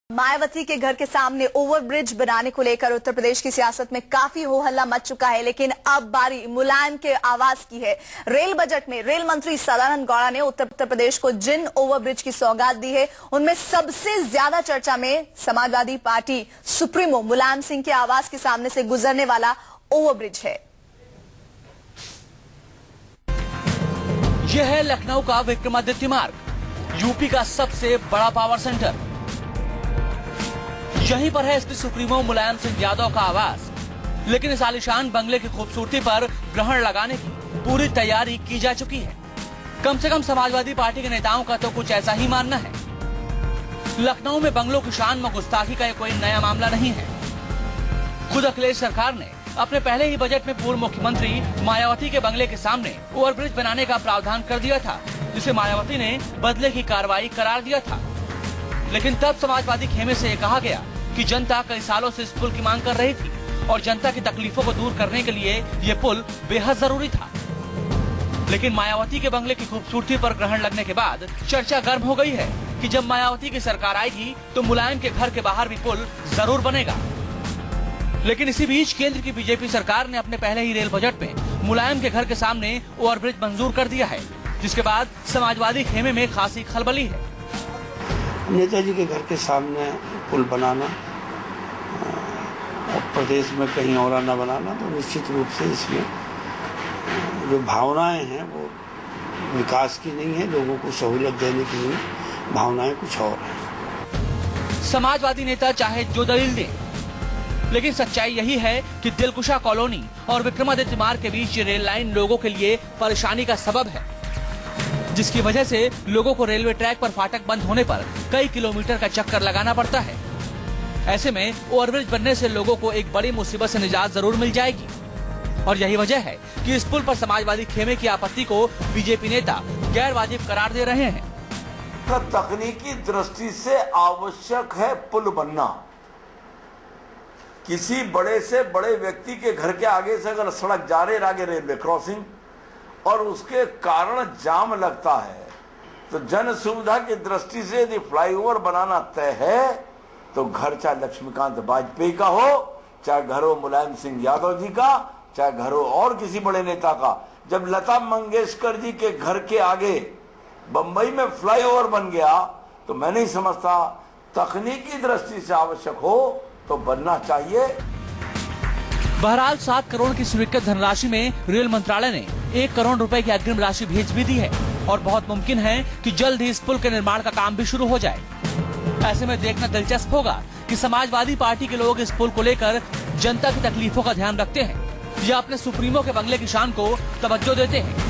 मायावती के घर के सामने ओवरब्रिज बनाने को लेकर उत्तर प्रदेश की सियासत में काफी हो हल्ला मच चुका है, लेकिन अब बारी मुलायम के आवाज की है। रेल बजट में रेल मंत्री सदानंद गौड़ा ने उत्तर प्रदेश को जिन ओवरब्रिज की सौगात दी है, उनमें सबसे ज्यादा चर्चा में समाजवादी पार्टी सुप्रीमो मुलायम सिंह के आवास के सामने से गुजरने वाला ओवरब्रिज है। यह है लखनऊ का विक्रमादित्य मार्ग, यूपी का सबसे बड़ा पावर सेंटर। यहीं पर है एसपी सुप्रीमो मुलायम सिंह यादव का आवास। लेकिन इस आलीशान बंगले की खूबसूरती पर ग्रहण लगाने की पूरी तैयारी की जा चुकी है। कम से कम समाजवादी पार्टी के नेताओं का तो कुछ ऐसा ही मानना है। लखनऊ में बंगलों की शान में गुस्ताखी का कोई नया मामला नहीं है। खुद अखिलेश सरकार ने अपने पहले ही बजट में पूर्व मुख्यमंत्री मायावती के बंगले के सामने ओवरब्रिज बनाने का प्रावधान कर दिया था, जिसे मायावती ने बदले की कार्रवाई करार दिया था। लेकिन तब समाजवादी खेमे से कहा गया कि जनता कई सालों से इस पुल की मांग कर रही थी और जनता की तकलीफों को दूर करने के लिए ये पुल बेहद जरूरी था। लेकिन मायावती के बंगले की खूबसूरती पर ग्रहण लगने के बाद चर्चा गर्म हो गई है कि जब मायावती की सरकार आएगी तो मुलायम के घर के बाहर भी पुल जरूर बनेगा। लेकिन इसी बीच केंद्र की बीजेपी सरकार ने अपने पहले ही रेल बजट में मुलायम के घर के सामने ओवरब्रिज मंजूर कर दिया है, जिसके बाद समाजवादी खेमे में खासी खलबली है। नेताजी के घर के सामने पुल बनाना और प्रदेश में कहीं और न बनाना, तो निश्चित रूप से इसमें जो भावनाएं हैं वो विकास की नहीं है, लोगों को सहूलियत देने की नहीं, भावनाएं कुछ और हैं। समाजवादी नेता चाहे जो दलील दें, लेकिन सच्चाई यही है कि दिलकुशा कॉलोनी और विक्रमादित्य मार्ग के बीच ये रेल लाइन लोगों के लिए परेशानी का सबब है, जिसकी वजह से लोगों को रेलवे ट्रैक पर फाटक बंद होने पर कई किलोमीटर का चक्कर लगाना पड़ता है। ऐसे में ओवरब्रिज बनने से लोगों को एक बड़ी मुसीबत से निजात जरूर मिल जाएगी और यही वजह है कि इस पुल पर समाजवादी खेमे की आपत्ति को बीजेपी नेता गैर वाजिब करार दे रहे हैं। तकनीकी दृष्टि से आवश्यक है पुल बनना। किसी बड़े से बड़े व्यक्ति के घर के आगे से अगर सड़क जा रही आगे रेलवे क्रॉसिंग और उसके कारण जाम लगता है, तो जन सुविधा की दृष्टि से यदि फ्लाईओवर बनाना तय है तो घर चाहे लक्ष्मीकांत वाजपेयी का हो, चाहे घर हो मुलायम सिंह यादव जी का, चाहे घर हो और किसी बड़े नेता का। जब लता मंगेशकर जी के घर के आगे बंबई में फ्लाईओवर बन गया तो मैं नहीं समझता तकनीकी दृष्टि से आवश्यक हो तो बनना चाहिए। बहरहाल 7 करोड़ की स्वीकृत धनराशि में रेल मंत्रालय ने 1 करोड़ रुपए की अग्रिम राशि भेज भी दी है और बहुत मुमकिन है कि जल्द ही इस पुल के निर्माण का काम भी शुरू हो जाए। ऐसे में देखना दिलचस्प होगा कि समाजवादी पार्टी के लोग इस पुल को लेकर जनता की तकलीफों का ध्यान रखते हैं या अपने सुप्रीमो के बंगले की शान को तवज्जो देते हैं।